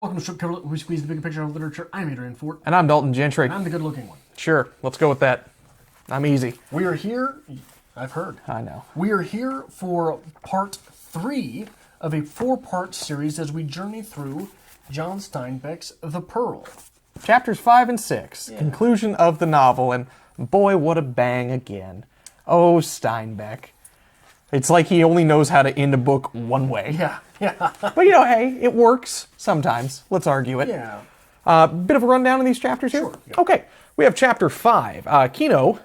Welcome to Strip Cover, we squeeze the big picture of literature. I'm Adrian Fort. And I'm Dalton Gentry. And I'm the good-looking one. Sure, let's go with that. I'm easy. We are here, I've heard. I know. We are here for part 3 of a 4-part series as we journey through John Steinbeck's The Pearl. Chapters 5 and 6, conclusion of the novel, and boy, what a bang again. Oh, Steinbeck. It's like he only knows how to end a book one way. Yeah. But hey, it works sometimes. Let's argue it. Yeah. Bit of a rundown of these chapters here? Sure. Yeah. Okay, we have chapter 5. Kino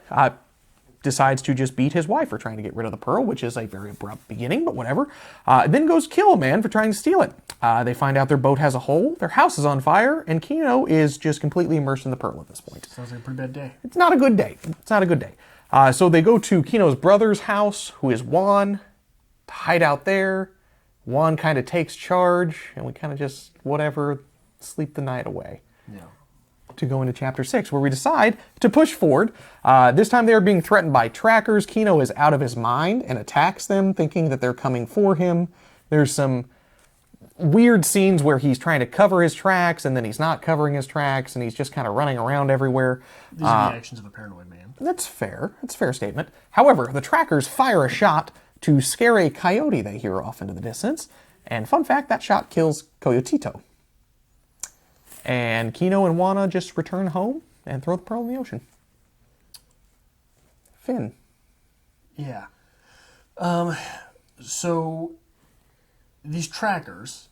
decides to just beat his wife for trying to get rid of the pearl, which is a very abrupt beginning, but whatever. Then goes kill a man for trying to steal it. They find out their boat has a hole, their house is on fire, and Kino is just completely immersed in the pearl at this point. Sounds like a pretty bad day. It's not a good day. It's not a good day. So they go to Kino's brother's house, who is Juan, to hide out there. Juan kind of takes charge, and we kind of just, whatever, sleep the night away. Yeah. To go into chapter 6, where we decide to push forward. This time they are being threatened by trackers. Kino is out of his mind and attacks them, thinking that they're coming for him. There's some weird scenes where he's trying to cover his tracks, and then he's not covering his tracks, and he's just kind of running around everywhere. These are the actions of a paranoid man. That's fair. That's a fair statement. However, the trackers fire a shot to scare a coyote they hear off into the distance. And fun fact, that shot kills Coyotito. And Kino and Juana just return home and throw the pearl in the ocean. Finn. Yeah. So these trackers,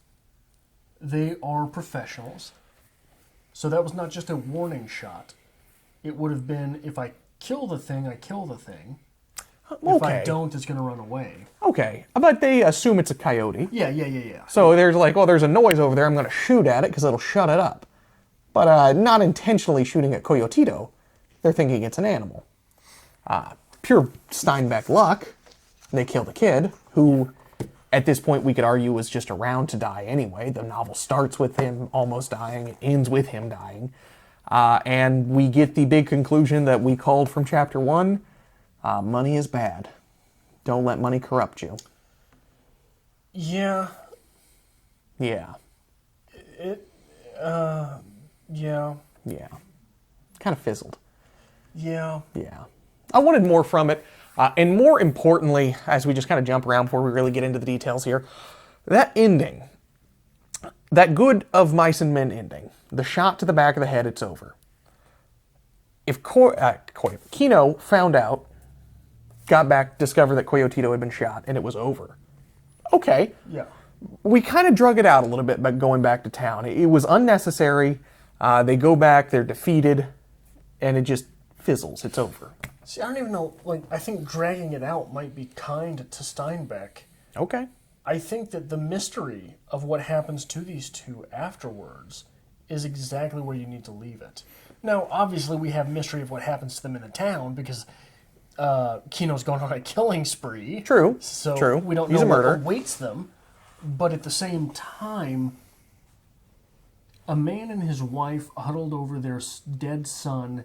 they are professionals. So that was not just a warning shot. It would have been, if I kill the thing, I kill the thing. Okay. If I don't, it's going to run away. Okay. But they assume it's a coyote. Yeah. So there's like, well, there's a noise over there. I'm going to shoot at it because it'll shut it up. But not intentionally shooting at Coyotito. They're thinking it's an animal. Pure Steinbeck luck. They kill the kid, who at this point we could argue was just around to die anyway. The novel starts with him almost dying. It ends with him dying. And we get the big conclusion that we called from chapter 1. Money is bad. Don't let money corrupt you. Yeah. Yeah. Yeah. Yeah. Kind of fizzled. Yeah. Yeah. I wanted more from it. And more importantly, as we just kind of jump around before we really get into the details here, that ending, that good of mice and men ending, the shot to the back of the head, it's over. If Kino found out, got back, discovered that Coyotito had been shot, and it was over. Okay. Yeah. We kind of drug it out a little bit by going back to town. It was unnecessary. They go back, they're defeated, and it just fizzles. It's over. See, I don't even know, I think dragging it out might be kind to Steinbeck. Okay. I think that the mystery of what happens to these two afterwards is exactly where you need to leave it. Now, obviously, we have mystery of what happens to them in the town because Kino's going on a killing spree. True. So True. we don't He's know a what murderer. awaits them. But at the same time, a man and his wife huddled over their dead son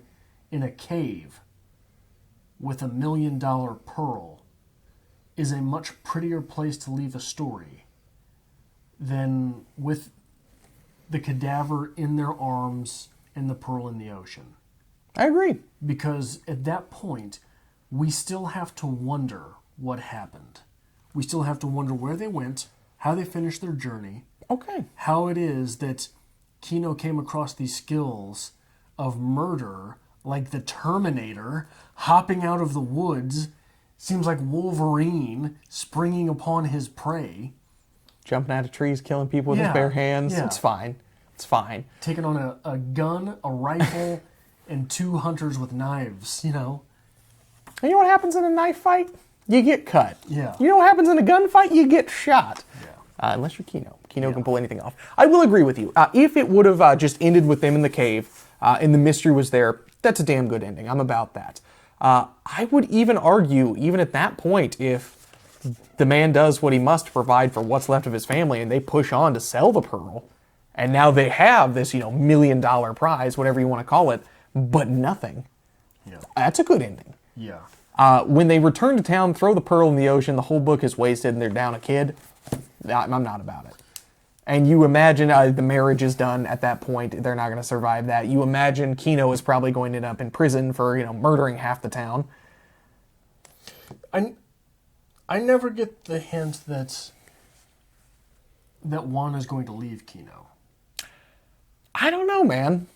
in a cave with $1 million pearl is a much prettier place to leave a story than with the cadaver in their arms and the pearl in the ocean. I agree. Because at that point, we still have to wonder what happened. We still have to wonder where they went, how they finished their journey, Okay. how it is that Kino came across these skills of murder, like the Terminator, hopping out of the woods, seems like Wolverine springing upon his prey. Jumping out of trees, killing people with his bare hands. Yeah. It's fine. It's fine. Taking on a gun, a rifle, and 2 hunters with knives, And you know what happens in a knife fight? You get cut. Yeah. You know what happens in a gunfight? You get shot. Yeah. Unless you're Kino. Kino can pull anything off. I will agree with you. If it would have just ended with them in the cave and the mystery was there, that's a damn good ending. I'm about that. I would even argue, even at that point, if the man does what he must to provide for what's left of his family and they push on to sell the pearl, and now they have this, $1 million prize, whatever you want to call it, but nothing. Yeah. That's a good ending. Yeah. When they return to town, throw the pearl in the ocean, the whole book is wasted and they're down a kid, I'm not about it. And you imagine the marriage is done at that point. They're not going to survive that. You imagine Kino is probably going to end up in prison for, murdering half the town. I never get the hint that Juana's going to leave Kino. I don't know, man.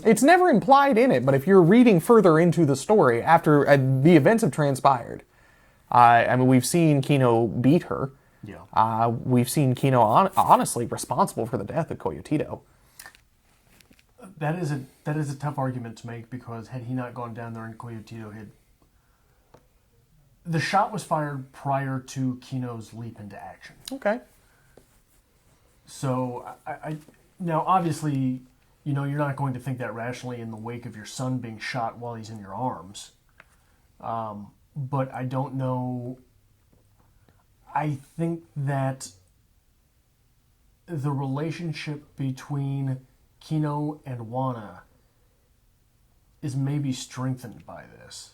It's never implied in it, but if you're reading further into the story after the events have transpired, we've seen Kino beat her. Yeah. We've seen Kino honestly responsible for the death of Coyotito. That is a tough argument to make, because had he not gone down there and Coyotito had... The shot was fired prior to Kino's leap into action. Okay. So, now obviously, you're not going to think that rationally in the wake of your son being shot while he's in your arms. But I don't know... I think that the relationship between Kino and Juana is maybe strengthened by this,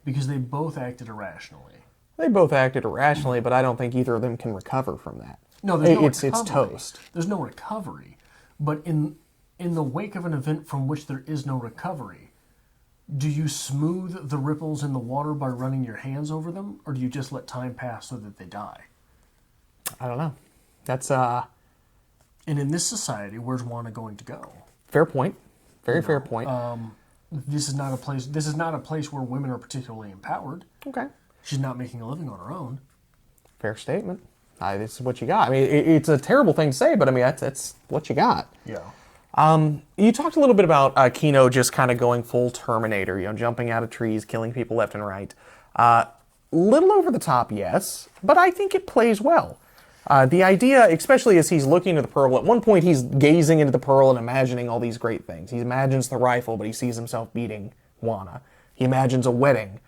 because they both acted irrationally. They both acted irrationally, but I don't think either of them can recover from that. No, there's no recovery. It's toast. There's no recovery. But in the wake of an event from which there is no recovery, do you smooth the ripples in the water by running your hands over them, or do you just let time pass so that they die? I don't know. That's And in this society, where's Juana going to go? fair point. Very fair point. This is not a place. This is not a place where women are particularly empowered. Okay. She's not making a living on her own. Fair statement. This is what you got. I mean, it's a terrible thing to say, but I mean, that's what you got. Yeah. You talked a little bit about Kino just kind of going full Terminator, jumping out of trees, killing people left and right. Little over the top, yes, but I think it plays well. The idea, especially as he's looking at the pearl, at one point he's gazing into the pearl and imagining all these great things. He imagines the rifle, but he sees himself beating Juana. He imagines a wedding.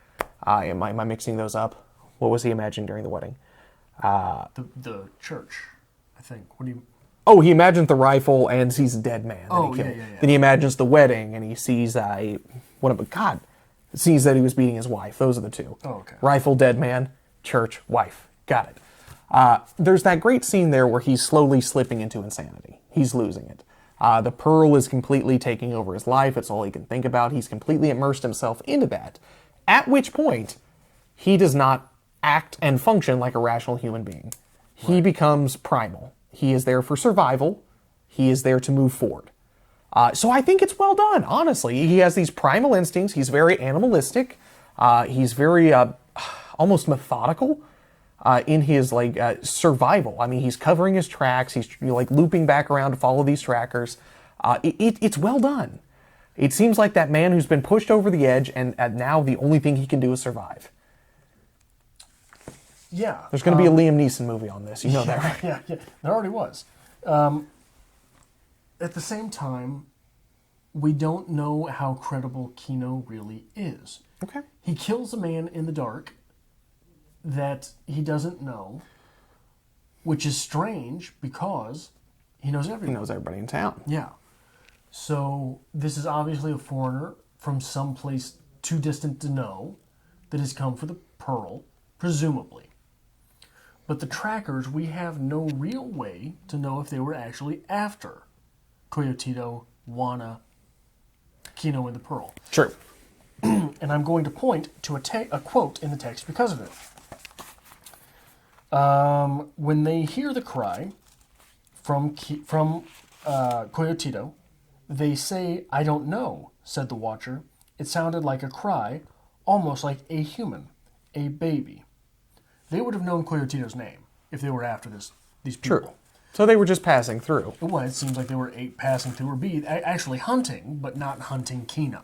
Am I mixing those up? What was he imagining during the wedding? The church, I think. What do you... Oh, he imagines the rifle and sees a dead man that he killed. Yeah. Then he imagines the wedding and he sees sees that he was beating his wife. Those are the two. Oh, okay. Rifle, dead man, church, wife. Got it. There's that great scene there where he's slowly slipping into insanity. He's losing it. The pearl is completely taking over his life. It's all he can think about. He's completely immersed himself into that. At which point, he does not act and function like a rational human being. Right. He becomes primal. He is there for survival. He is there to move forward. So I think it's well done, honestly. He has these primal instincts. He's very animalistic. He's very almost methodical in his survival. I mean, he's covering his tracks. He's looping back around to follow these trackers. It's well done. It seems like that man who's been pushed over the edge, and now the only thing he can do is survive. Yeah. There's going to be a Liam Neeson movie on this. You know that, right? Yeah. There already was. At the same time, we don't know how credible Kino really is. Okay. He kills a man in the dark that he doesn't know, which is strange because he knows everyone. He knows everybody in town. Yeah. So this is obviously a foreigner from someplace too distant to know that has come for the pearl, presumably. But the trackers, we have no real way to know if they were actually after Coyotito, Juana, Kino, and the pearl. True. And I'm going to point to a quote in the text because of it. When they hear the cry from Coyotito, they say, "I don't know," said the watcher. It sounded like a cry, almost like a human, a baby. They would have known Coyotito's name if they were after these people. True. So they were just passing through. Well, it seems like they were passing through, or actually hunting, but not hunting Kino.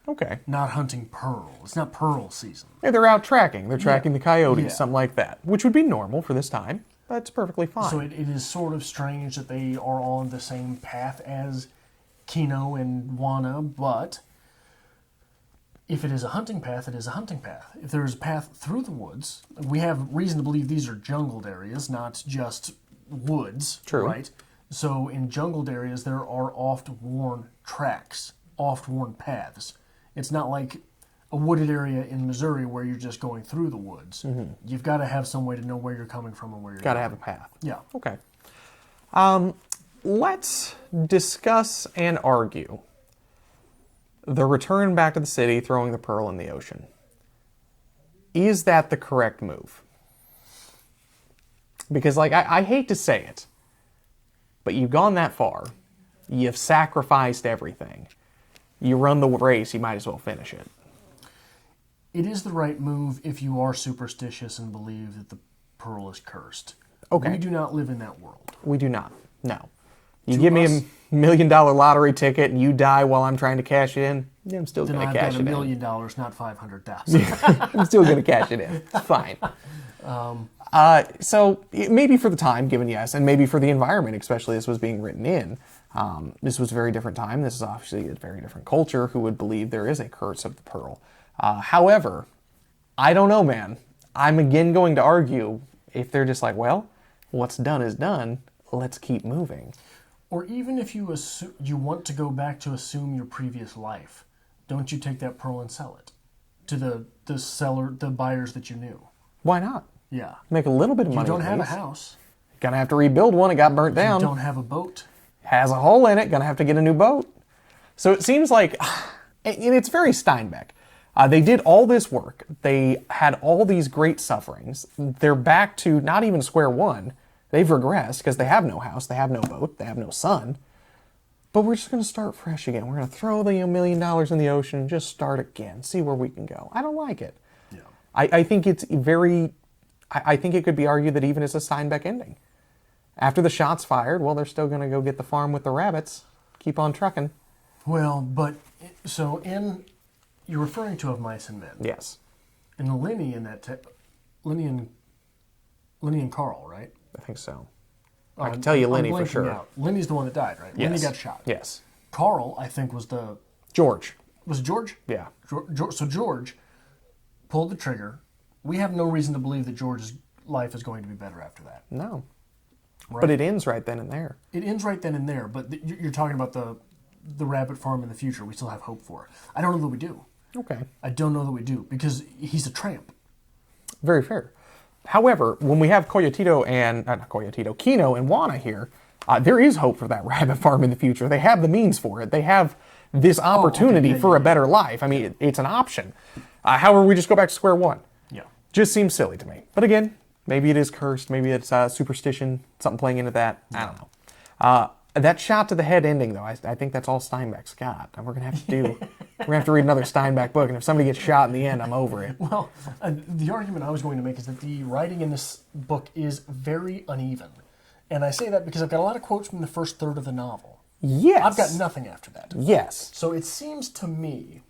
Okay. Not hunting Pearl. It's not Pearl season. Yeah, they're out tracking. They're tracking the coyotes, Yeah. something like that, which would be normal for this time. That's perfectly fine. So it is sort of strange that they are on the same path as Kino and Juana, but if it is a hunting path, it is a hunting path. If there is a path through the woods, we have reason to believe these are jungled areas, not just woods. True. Right? So in jungled areas, there are oft-worn tracks, oft-worn paths. It's not like a wooded area in Missouri where you're just going through the woods. Mm-hmm. You've got to have some way to know where you're coming from and where you're going. Got to have a path. Yeah. Okay. Let's discuss and argue the return back to the city, throwing the pearl in the ocean. Is that the correct move? Because, like, I hate to say it, but you've gone that far. You've sacrificed everything. You run the race, you might as well finish it. It is the right move if you are superstitious and believe that the pearl is cursed. Okay. We do not live in that world. We do not. No. You To give me us- $1 million lottery ticket and you die while I'm trying to cash it in, I'm still Then going I've to cash got it $1 in. million, not 500,000. I'm still going to cash it in. It's fine. So maybe for the time, given yes, and maybe for the environment, especially this was being written in. This was a very different time. This is obviously a very different culture who would believe there is a curse of the pearl. However, I don't know, man. I'm again going to argue if they're just like, well, what's done is done. Let's keep moving. Or even if you you want to go back to assume your previous life, don't you take that pearl and sell it to the buyers that you knew? Why not? Yeah. Make a little bit of money. You don't at have a least. house. Gonna have to rebuild one. It got burnt You down. don't have a boat. Has a hole in it. Gonna have to get a new boat. So it seems like, and it's very Steinbeck. They did all this work. They had all these great sufferings. They're back to not even square one. They've regressed because they have no house, they have no boat, they have no son. But we're just going to start fresh again. We're going to throw the $1 million in the ocean and just start again, see where we can go. I don't like it. Yeah. I think it's very, I think it could be argued that even it's a Steinbeck ending. After the shot's fired, well, they're still going to go get the farm with the rabbits, keep on trucking. Well, but so you're referring to Of Mice and Men. Yes, And Lenny in that Lenny and Carl, right? I think so. I can tell you Lenny I'm for blanking sure. out. Lenny's the one that died, right? Yes. Lenny got shot. Yes. Carl, I think, was George. it George? Yeah. So George pulled the trigger. We have no reason to believe that George's life is going to be better after that. No. Right? But it ends right then and there. It ends right then and there. But you're talking about the rabbit farm in the future. We still have hope for. I don't know that we do. Okay. I don't know that we do because he's a tramp. Very fair. However, when we have Kino and Juana here, there is hope for that rabbit farm in the future. They have the means for it. They have this opportunity Yeah, for a better life. I mean, it's an option. However, we just go back to square one. Yeah. Just seems silly to me. But again, maybe it is cursed. Maybe it's superstition, something playing into that. I don't know. That shot to the head ending, though, I think that's all Steinbeck's got. And we're gonna have to read another Steinbeck book. And if somebody gets shot in the end, I'm over it. Well, the argument I was going to make is that the writing in this book is very uneven. And I say that because I've got a lot of quotes from the first third of the novel. Yes. I've got nothing after that. Yes. So it seems to me,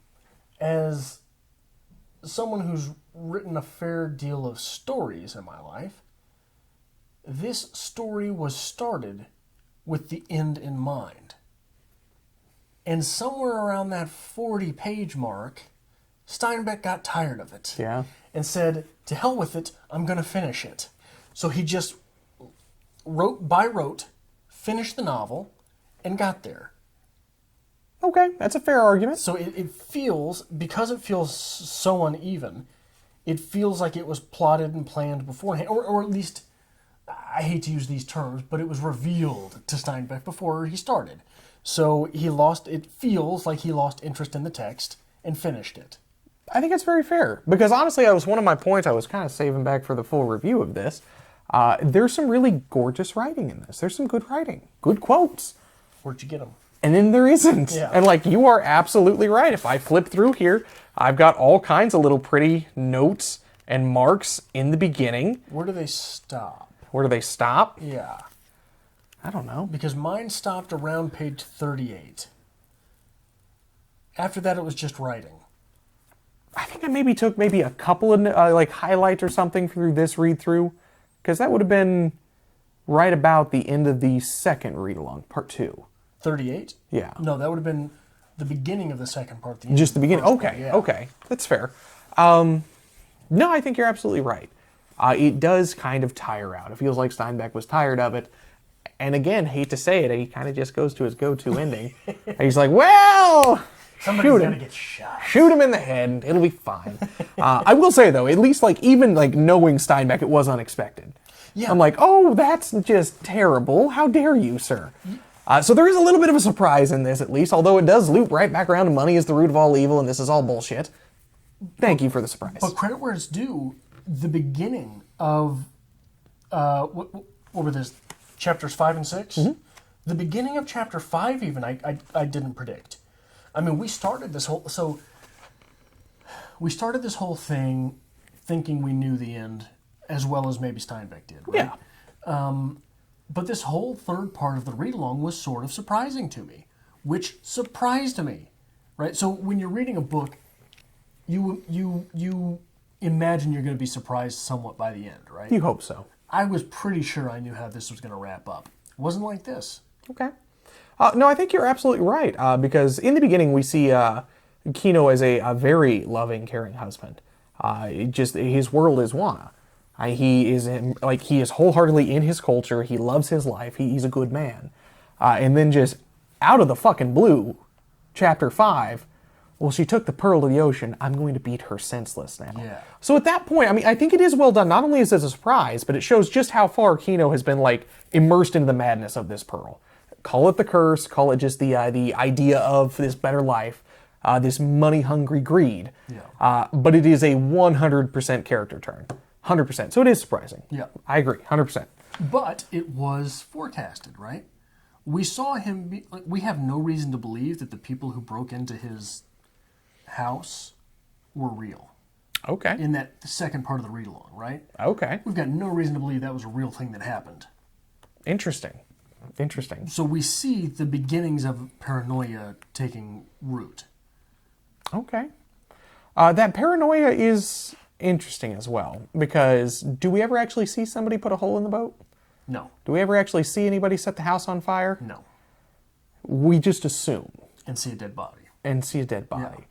as someone who's written a fair deal of stories in my life, this story was started with the end in mind. And somewhere around that 40-page mark, Steinbeck got tired of it. Yeah. And said, to hell with it, I'm going to finish it. So he just wrote, finished the novel, and got there. Okay, that's a fair argument. So it feels, because it feels so uneven, it feels like it was plotted and planned beforehand. Or at least, I hate to use these terms, but it was revealed to Steinbeck before he started. So it feels like he lost interest in the text and finished it. I think it's very fair. Because honestly, that was one of my points I was kind of saving back for the full review of this. There's some really gorgeous writing in this. There's some good writing. Good quotes. Where'd you get them? And then there isn't. Yeah. And like, you are absolutely right. If I flip through here, I've got all kinds of little pretty notes and marks in the beginning. Where do they stop? Where do they stop? Yeah. I don't know. Because mine stopped around page 38. After that, it was just writing. I think I maybe took a couple of like highlights or something through this read through, because that would have been right about the end of the second read along, part 2. 38? Yeah. No, that would have been the beginning of the second part. Just the beginning. first Okay. part, yeah. Okay. That's fair. No, I think you're absolutely right. It does kind of tire out. It feels like Steinbeck was tired of it. And again, hate to say it, he kind of just goes to his go-to ending. And he's like, well, Somebody's shoot gonna him. get shot. Shoot him in the head. It'll be fine. I will say, though, at least like even like knowing Steinbeck, it was unexpected. Yeah. I'm like, oh, that's just terrible. How dare you, sir? So there is a little bit of a surprise in this, at least, although it does loop right back around to money is the root of all evil, and this is all bullshit. Thank you for the surprise. But credit where it's due, the beginning of, what were this, chapters 5 and 6? Mm-hmm. The beginning of chapter 5 even, I didn't predict. I mean, we started this whole thing thinking we knew the end, as well as maybe Steinbeck did, right? Yeah. But this whole third part of the read-along was sort of surprising to me, which surprised me, right? So when you're reading a book, you imagine you're going to be surprised somewhat by the end, right? You hope so. I was pretty sure I knew how this was going to wrap up. It wasn't like this. Okay. No, I think you're absolutely right, because in the beginning we see Kino as a very loving, caring husband. His world is Wana. He is wholeheartedly in his culture. He loves his life. He's a good man. And then just out of the fucking blue, chapter 5, well, she took the pearl to the ocean. I'm going to beat her senseless now. Yeah. So at that point, I mean, I think it is well done. Not only is this a surprise, but it shows just how far Kino has been like immersed into the madness of this pearl. Call it the curse. Call it just the idea of this better life, this money-hungry greed. Yeah. But it is a 100% character turn. 100%. So it is surprising. Yeah. I agree. 100%. But it was forecasted, right? We saw him be, like, we have no reason to believe that the people who broke into his house were real. Okay. In that second part of the read-along, right? Okay. We've got no reason to believe that was a real thing that happened. Interesting. Interesting. So we see the beginnings of paranoia taking root. Okay. That paranoia is interesting as well, because do we ever actually see somebody put a hole in the boat? No. Do we ever actually see anybody set the house on fire? No. We just assume. And see a dead body. And see a dead body.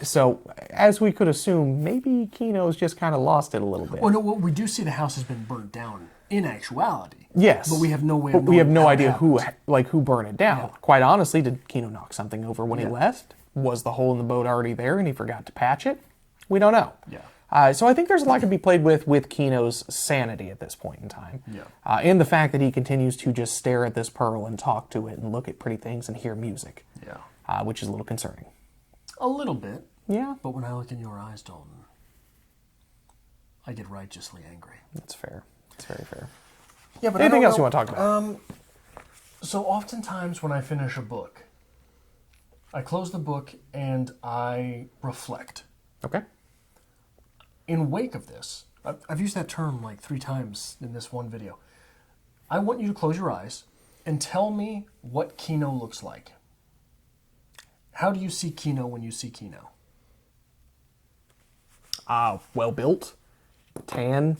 So, as we could assume, maybe Kino's just kind of lost it a little bit. Well, no, we do see the house has been burnt down in actuality. Yes. But we have no way But of we have knowing no how it idea who happened. burned it down. Yeah. Quite honestly, did Kino knock something over when he Yeah. left? Was the hole in the boat already there and he forgot to patch it? We don't know. Yeah. So I think there's a lot to be played with Kino's sanity at this point in time. Yeah. And the fact that he continues to just stare at this pearl and talk to it and look at pretty things and hear music. Yeah. Which is a little concerning. A little bit. Yeah. But when I look in your eyes, Dalton, I get righteously angry. That's fair. That's very fair. Yeah, but Anything else you want to talk about? So oftentimes when I finish a book, I close the book and I reflect. Okay. In wake of this, I've used that term like 3 times in this one video. I want you to close your eyes and tell me what Kino looks like. How do you see Kino when you see Kino? Well built, tan,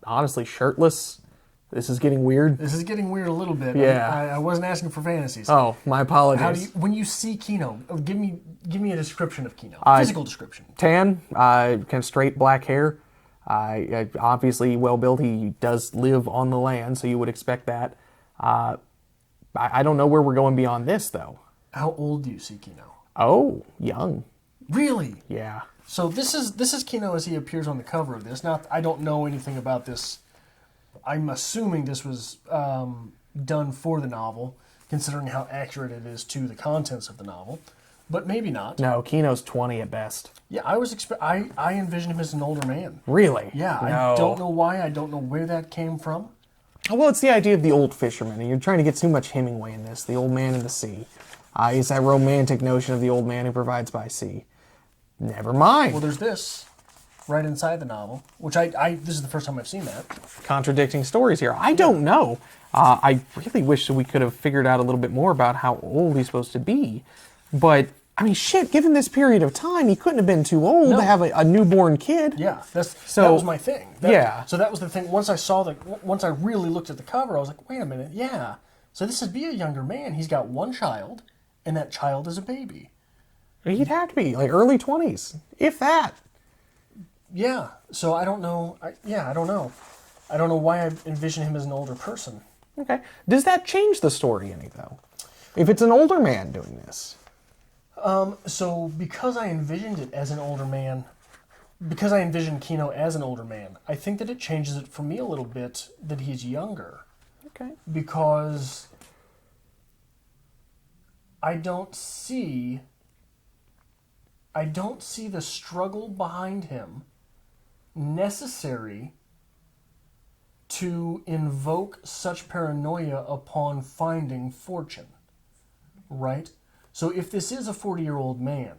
honestly shirtless. This is getting weird. This is getting weird a little bit. Yeah. I wasn't asking for fantasies. Oh, my apologies. How do you, when you see Kino, give me a description of Kino. Physical description. Tan, kind of straight black hair. Obviously well built. He does live on the land, so you would expect that. I don't know where we're going beyond this, though. How old do you see Kino? Oh, young. Really? Yeah. So this is Kino as he appears on the cover of this. Now, I don't know anything about this. I'm assuming this was done for the novel, considering how accurate it is to the contents of the novel. But maybe not. No, Kino's 20 at best. Yeah, I envisioned him as an older man. Really? Yeah, No. I don't know why. I don't know where that came from. Well, it's the idea of the old fisherman, and you're trying to get too much Hemingway in this. The old man in the sea. It's that romantic notion of the old man who provides by sea. Never mind. Well, there's this right inside the novel, which this is the first time I've seen that. Contradicting stories here. I don't know. I really wish that we could have figured out a little bit more about how old he's supposed to be. But, I mean, shit, given this period of time, he couldn't have been too old to have a newborn kid. Yeah, that was my thing. So that was the thing. Once I really looked at the cover, I was like, wait a minute, yeah. So this would be a younger man. He's got one child, and that child is a baby. He'd have to be, like, early 20s, if that. Yeah, so I don't know. I don't know. I don't know why I envision him as an older person. Okay. Does that change the story any, though? If it's an older man doing this? So because I envisioned it as an older man, because I envision Kino as an older man, I think that it changes it for me a little bit that he's younger. Okay. Because I don't see the struggle behind him necessary to invoke such paranoia upon finding fortune. Right? So if this is a 40-year-old man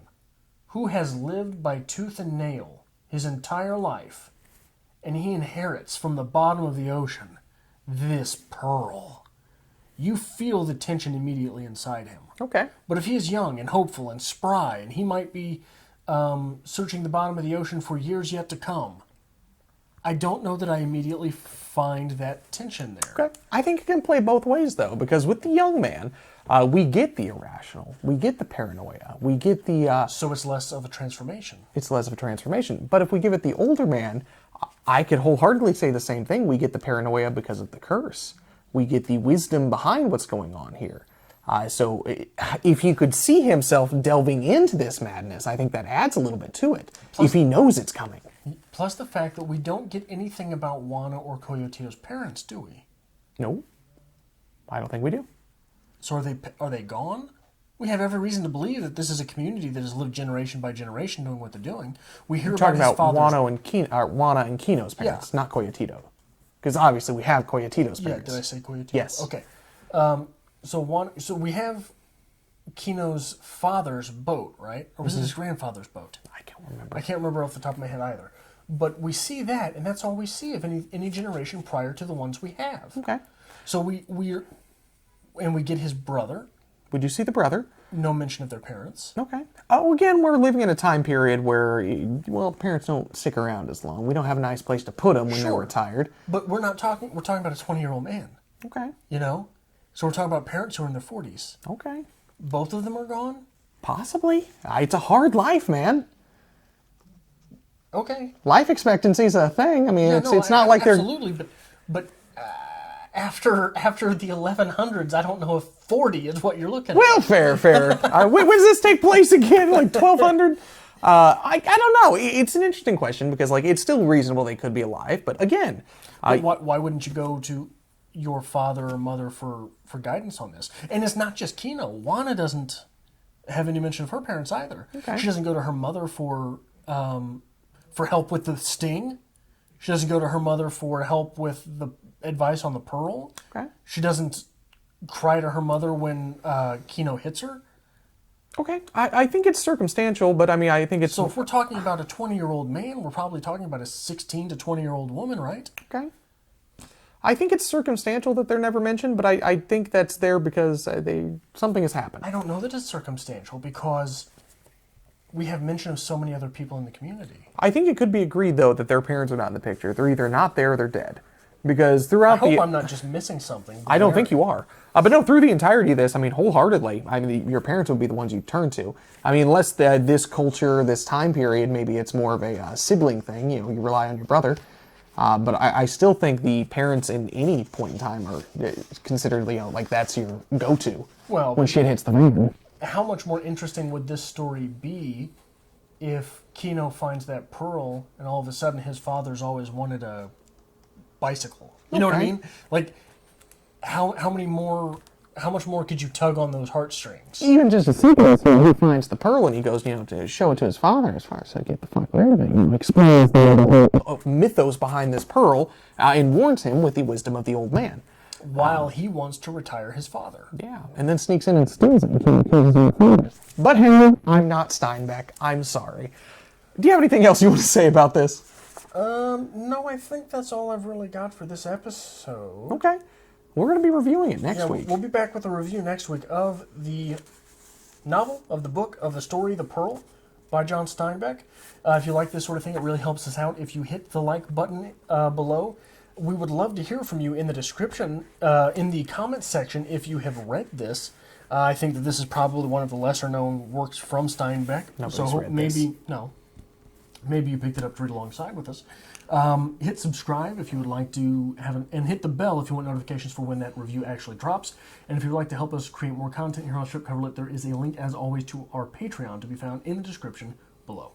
who has lived by tooth and nail his entire life, and he inherits from the bottom of the ocean this pearl, you feel the tension immediately inside him. Okay. But if he is young and hopeful and spry, and he might be searching the bottom of the ocean for years yet to come, I don't know that I immediately find that tension there. Okay. I think it can play both ways, though, because with the young man, we get the irrational, we get the paranoia, we get the... So it's less of a transformation. It's less of a transformation. But if we give it the older man, I could wholeheartedly say the same thing. We get the paranoia because of the curse. We get the wisdom behind what's going on here. So if he could see himself delving into this madness, I think that adds a little bit to it. Plus, if he knows it's coming. Plus the fact that we don't get anything about Juana or Coyotito's parents, do we? No, I don't think we do. So are they gone? We have every reason to believe that this is a community that has lived generation by generation doing what they're doing. We hear about his father's... Juana and Kino's parents, not Coyotito. Because obviously we have Coyotito's parents. Yeah, did I say Coyotito? Yes. Okay. So we have Kino's father's boat, right? Or was it his grandfather's boat? I can't remember. I can't remember off the top of my head either. But we see that, and that's all we see of any generation prior to the ones we have. Okay. So we get his brother. Would you see the brother? No mention of their parents. Okay. Oh, again, we're living in a time period where, well, parents don't stick around as long. We don't have a nice place to put them when they're retired. But we're talking about a 20-year-old man. Okay. You know? So we're talking about parents who are in their 40s. Okay. Both of them are gone? Possibly. It's a hard life, man. Okay. Life expectancy is a thing. I mean, it's not like absolutely, but after the 1100s, I don't know if 40 is what you're looking at. Well, fair. When does this take place again? Like 1200? I don't know. It's an interesting question because it's still reasonable they could be alive, but again, why wouldn't you go to your father or mother for guidance on this? And it's not just Kino. Juana doesn't have any mention of her parents either. Okay. She doesn't go to her mother for help with the sting. She doesn't go to her mother for help with the advice on the pearl. Okay. She doesn't cry to her mother when Kino hits her. Okay. I think it's circumstantial, but I mean, I think it's... So if we're talking about a 20-year-old man, we're probably talking about a 16 to 20-year-old woman, right? Okay. I think it's circumstantial that they're never mentioned, but I think that's there because something has happened. I don't know that it's circumstantial because we have mention of so many other people in the community. I think it could be agreed, though, that their parents are not in the picture. They're either not there or they're dead. Because throughout I hope I'm not just missing something. I don't think you are. But no, through the entirety of this, I mean, wholeheartedly, I mean, your parents would be the ones you turn to. I mean, unless this culture, this time period, maybe it's more of a sibling thing, you rely on your brother. But I still think the parents in any point in time are considered, like that's your go-to when shit hits the fan. How much more interesting would this story be if Kino finds that pearl and all of a sudden his father's always wanted a bicycle? You know what I mean? Like, how much more could you tug on those heartstrings? Even just a sequence where he finds the pearl and he goes, to show it to his father as far as to get the fuck rid of it. Explains the whole mythos behind this pearl and warns him with the wisdom of the old man. While he wants to retire his father. Yeah, and then sneaks in and steals it and kills his own father. But hey, I'm not Steinbeck. I'm sorry. Do you have anything else you want to say about this? No, I think that's all I've really got for this episode. Okay. We're going to be reviewing it next week. We'll be back with a review next week of the novel, of the book, of the story, The Pearl, by John Steinbeck. If you like this sort of thing, it really helps us out if you hit the like button below. We would love to hear from you in the description, in the comments section, if you have read this. I think that this is probably one of the lesser-known works from Steinbeck. Nobody's read this. Maybe you picked it up to read alongside with us. Hit subscribe if you would like to and hit the bell if you want notifications for when that review actually drops. And if you would like to help us create more content here on Strip Cover Lit, there is a link, as always, to our Patreon to be found in the description below.